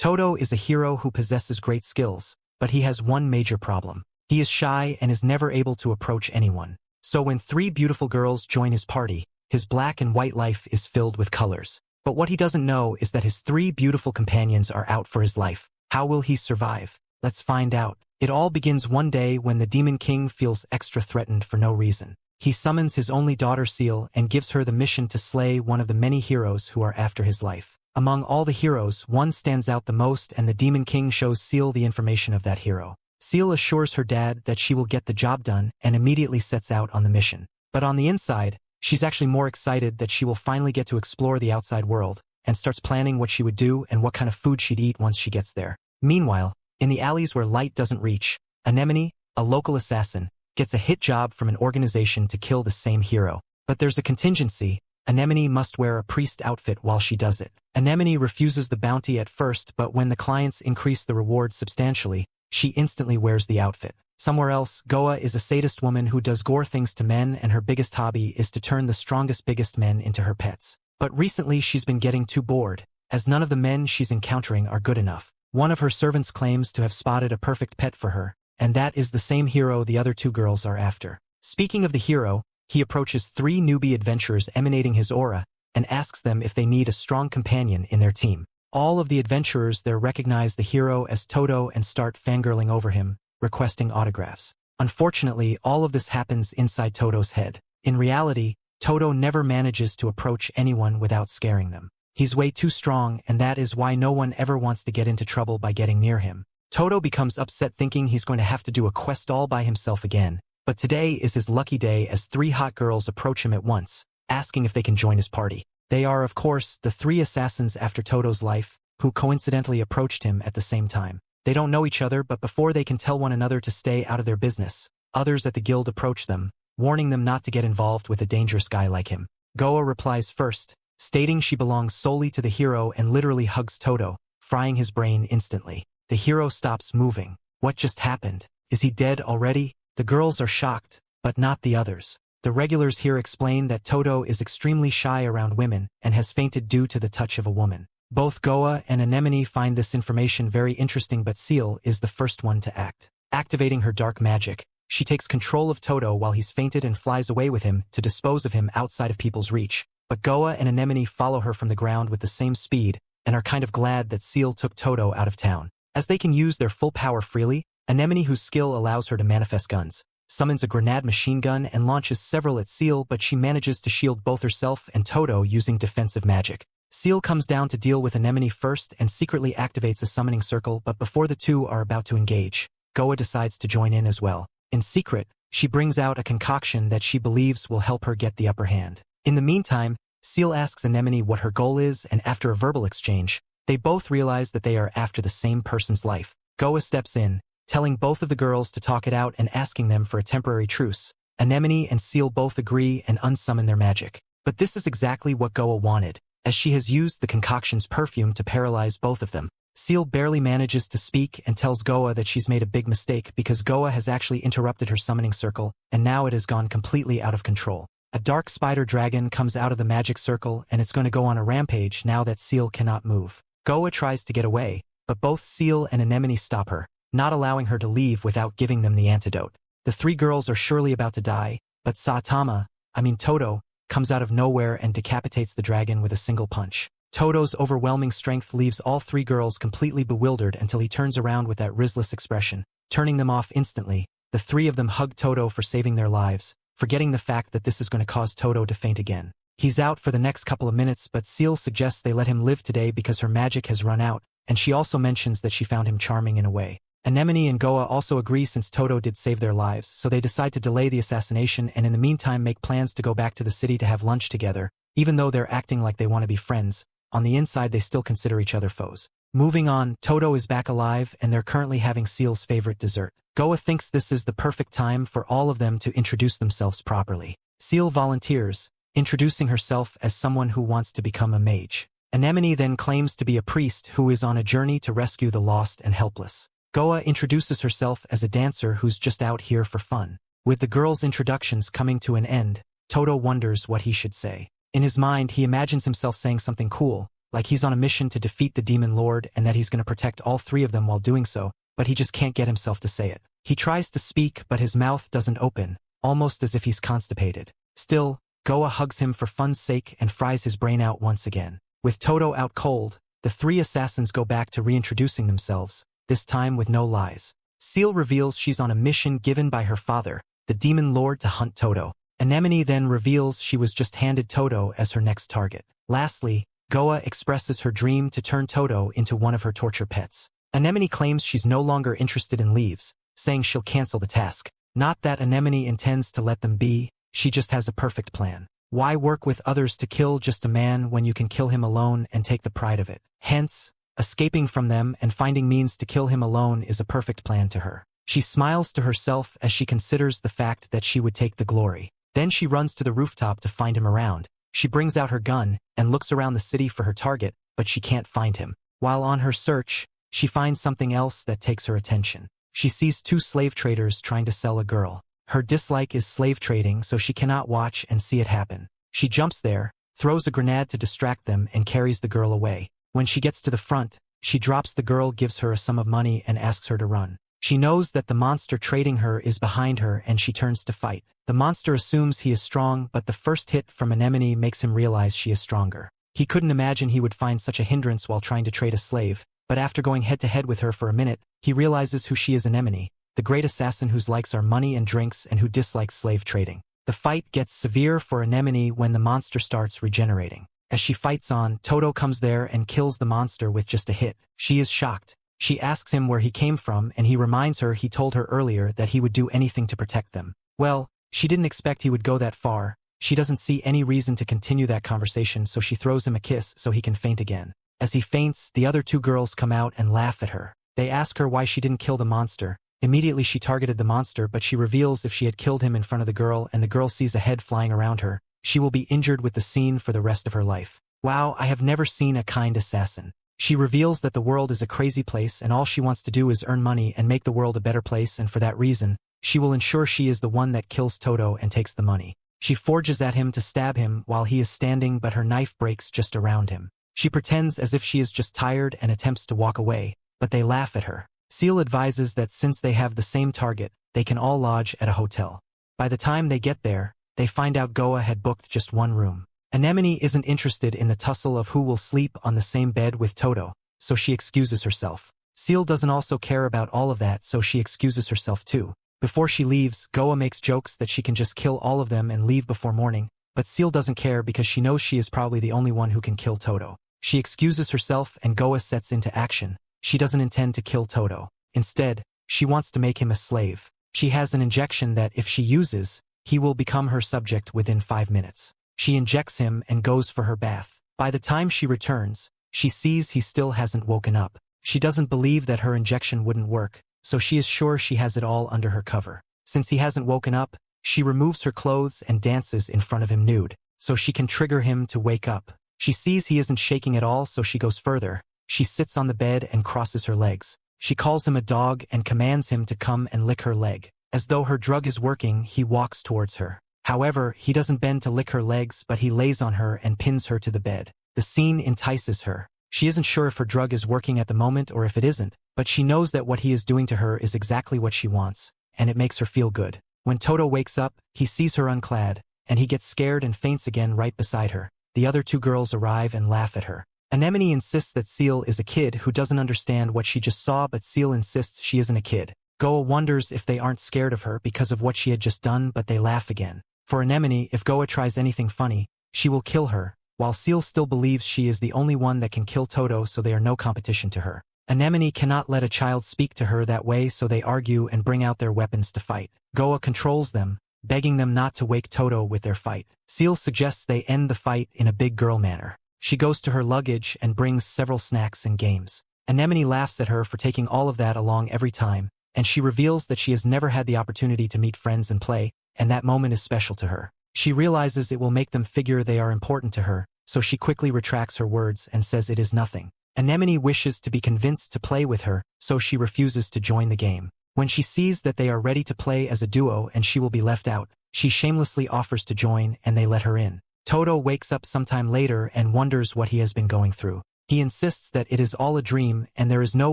Todo is a hero who possesses great skills, but he has one major problem. He is shy and is never able to approach anyone. So when three beautiful girls join his party, his black and white life is filled with colors. But what he doesn't know is that his three beautiful companions are out for his life. How will he survive? Let's find out. It all begins one day when the Demon King feels extra threatened for no reason. He summons his only daughter Seal and gives her the mission to slay one of the many heroes who are after his life. Among all the heroes, one stands out the most, and the Demon King shows Seal the information of that hero. Seal assures her dad that she will get the job done and immediately sets out on the mission. But on the inside, she's actually more excited that she will finally get to explore the outside world, and starts planning what she would do and what kind of food she'd eat once she gets there. Meanwhile, in the alleys where light doesn't reach, Anemone, a local assassin, gets a hit job from an organization to kill the same hero. But there's a contingency. Anemone must wear a priest outfit while she does it. Anemone refuses the bounty at first, but when the clients increase the reward substantially, she instantly wears the outfit. Somewhere else, Goa is a sadist woman who does gore things to men, and her biggest hobby is to turn the strongest, biggest men into her pets. But recently she's been getting too bored, as none of the men she's encountering are good enough. One of her servants claims to have spotted a perfect pet for her, and that is the same hero the other two girls are after. Speaking of the hero, he approaches three newbie adventurers emanating his aura, and asks them if they need a strong companion in their team. All of the adventurers there recognize the hero as Todo and start fangirling over him, requesting autographs. Unfortunately, all of this happens inside Todo's head. In reality, Todo never manages to approach anyone without scaring them. He's way too strong, and that is why no one ever wants to get into trouble by getting near him. Todo becomes upset thinking he's going to have to do a quest all by himself again, but today is his lucky day as three hot girls approach him at once, asking if they can join his party. They are, of course, the three assassins after Todo's life, who coincidentally approached him at the same time. They don't know each other, but before they can tell one another to stay out of their business, others at the guild approach them, warning them not to get involved with a dangerous guy like him. Goa replies first, stating she belongs solely to the hero and literally hugs Todo, frying his brain instantly. The hero stops moving. What just happened? Is he dead already? The girls are shocked, but not the others. The regulars here explain that Todo is extremely shy around women and has fainted due to the touch of a woman. Both Goa and Anemone find this information very interesting, but Seal is the first one to act. Activating her dark magic, she takes control of Todo while he's fainted and flies away with him to dispose of him outside of people's reach. But Goa and Anemone follow her from the ground with the same speed and are kind of glad that Seal took Todo out of town. As they can use their full power freely, Anemone, whose skill allows her to manifest guns, summons a grenade machine gun and launches several at Seal, but she manages to shield both herself and Todo using defensive magic. Seal comes down to deal with Anemone first and secretly activates a summoning circle, but before the two are about to engage, Goa decides to join in as well. In secret, she brings out a concoction that she believes will help her get the upper hand. In the meantime, Seal asks Anemone what her goal is, and after a verbal exchange, they both realize that they are after the same person's life. Goa steps in, telling both of the girls to talk it out and asking them for a temporary truce. Anemone and Seal both agree and unsummon their magic. But this is exactly what Goa wanted, as she has used the concoction's perfume to paralyze both of them. Seal barely manages to speak and tells Goa that she's made a big mistake because Goa has actually interrupted her summoning circle, and now it has gone completely out of control. A dark spider dragon comes out of the magic circle, and it's going to go on a rampage now that Seal cannot move. Goa tries to get away, but both Seal and Anemone stop her, not allowing her to leave without giving them the antidote. The three girls are surely about to die, but Todo, comes out of nowhere and decapitates the dragon with a single punch. Todo's overwhelming strength leaves all three girls completely bewildered until he turns around with that riskless expression, turning them off instantly. The three of them hug Todo for saving their lives, forgetting the fact that this is going to cause Todo to faint again. He's out for the next couple of minutes, but Seal suggests they let him live today because her magic has run out, and she also mentions that she found him charming in a way. Anemone and Goa also agree since Todo did save their lives, so they decide to delay the assassination and in the meantime make plans to go back to the city to have lunch together. Even though they're acting like they want to be friends, on the inside they still consider each other foes. Moving on, Todo is back alive and they're currently having Seal's favorite dessert. Goa thinks this is the perfect time for all of them to introduce themselves properly. Seal volunteers, introducing herself as someone who wants to become a mage. Anemone then claims to be a priest who is on a journey to rescue the lost and helpless. Goa introduces herself as a dancer who's just out here for fun. With the girls' introductions coming to an end, Todo wonders what he should say. In his mind, he imagines himself saying something cool, like he's on a mission to defeat the demon lord and that he's going to protect all three of them while doing so, but he just can't get himself to say it. He tries to speak, but his mouth doesn't open, almost as if he's constipated. Still, Goa hugs him for fun's sake and fries his brain out once again. With Todo out cold, the three assassins go back to reintroducing themselves, this time with no lies. Seal reveals she's on a mission given by her father, the demon lord, to hunt Todo. Anemone then reveals she was just handed Todo as her next target. Lastly, Goa expresses her dream to turn Todo into one of her torture pets. Anemone claims she's no longer interested and leaves, saying she'll cancel the task. Not that Anemone intends to let them be, she just has a perfect plan. Why work with others to kill just a man when you can kill him alone and take the pride of it? Hence, escaping from them and finding means to kill him alone is a perfect plan to her. She smiles to herself as she considers the fact that she would take the glory. Then she runs to the rooftop to find him around. She brings out her gun and looks around the city for her target, but she can't find him. While on her search, she finds something else that takes her attention. She sees two slave traders trying to sell a girl. Her dislike is slave trading, so she cannot watch and see it happen. She jumps there, throws a grenade to distract them, and carries the girl away. When she gets to the front, she drops the girl, gives her a sum of money, and asks her to run. She knows that the monster trading her is behind her, and she turns to fight. The monster assumes he is strong, but the first hit from Anemone makes him realize she is stronger. He couldn't imagine he would find such a hindrance while trying to trade a slave, but after going head-to-head with her for a minute, he realizes who she is: Anemone, the great assassin whose likes are money and drinks and who dislikes slave trading. The fight gets severe for Anemone when the monster starts regenerating. As she fights on, Todo comes there and kills the monster with just a hit. She is shocked. She asks him where he came from, and he reminds her he told her earlier that he would do anything to protect them. Well, she didn't expect he would go that far. She doesn't see any reason to continue that conversation, so she throws him a kiss so he can faint again. As he faints, the other two girls come out and laugh at her. They ask her why she didn't kill the monster. Immediately she targeted the monster, but she reveals if she had killed him in front of the girl and the girl sees a head flying around her, she will be injured with the scene for the rest of her life. Wow, I have never seen a kind assassin. She reveals that the world is a crazy place and all she wants to do is earn money and make the world a better place, and for that reason, she will ensure she is the one that kills Todo and takes the money. She forges at him to stab him while he is standing, but her knife breaks just around him. She pretends as if she is just tired and attempts to walk away, but they laugh at her. Seal advises that since they have the same target, they can all lodge at a hotel. By the time they get there, they find out Goa had booked just one room. Anemone isn't interested in the tussle of who will sleep on the same bed with Todo, so she excuses herself. Seal doesn't also care about all of that, so she excuses herself too. Before she leaves, Goa makes jokes that she can just kill all of them and leave before morning, but Seal doesn't care because she knows she is probably the only one who can kill Todo. She excuses herself and Goa sets into action. She doesn't intend to kill Todo. Instead, she wants to make him a slave. She has an injection that, if she uses, he will become her subject within 5 minutes. She injects him and goes for her bath. By the time she returns, she sees he still hasn't woken up. She doesn't believe that her injection wouldn't work, so she is sure she has it all under her cover. Since he hasn't woken up, she removes her clothes and dances in front of him nude, so she can trigger him to wake up. She sees he isn't shaking at all, so she goes further. She sits on the bed and crosses her legs. She calls him a dog and commands him to come and lick her leg. As though her drug is working, he walks towards her. However, he doesn't bend to lick her legs, but he lays on her and pins her to the bed. The scene entices her. She isn't sure if her drug is working at the moment or if it isn't, but she knows that what he is doing to her is exactly what she wants, and it makes her feel good. When Todo wakes up, he sees her unclad, and he gets scared and faints again right beside her. The other two girls arrive and laugh at her. Anemone insists that Seal is a kid who doesn't understand what she just saw, but Seal insists she isn't a kid. Goa wonders if they aren't scared of her because of what she had just done, but they laugh again. For Anemone, if Goa tries anything funny, she will kill her, while Seal still believes she is the only one that can kill Todo, so they are no competition to her. Anemone cannot let a child speak to her that way, so they argue and bring out their weapons to fight. Goa controls them, begging them not to wake Todo with their fight. Seal suggests they end the fight in a big girl manner. She goes to her luggage and brings several snacks and games. Anemone laughs at her for taking all of that along every time, and she reveals that she has never had the opportunity to meet friends and play, and that moment is special to her. She realizes it will make them figure they are important to her, so she quickly retracts her words and says it is nothing. Anemone wishes to be convinced to play with her, so she refuses to join the game. When she sees that they are ready to play as a duo and she will be left out, she shamelessly offers to join and they let her in. Toto wakes up sometime later and wonders what he has been going through. He insists that it is all a dream and there is no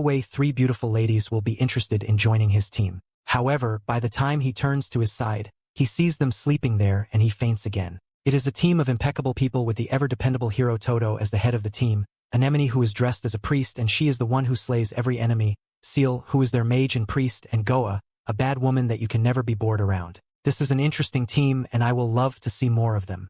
way 3 beautiful ladies will be interested in joining his team. However, by the time he turns to his side, he sees them sleeping there and he faints again. It is a team of impeccable people with the ever-dependable hero Toto as the head of the team, Anemone who is dressed as a priest and she is the one who slays every enemy, Seal who is their mage and priest, and Goa, a bad woman that you can never be bored around. This is an interesting team and I will love to see more of them.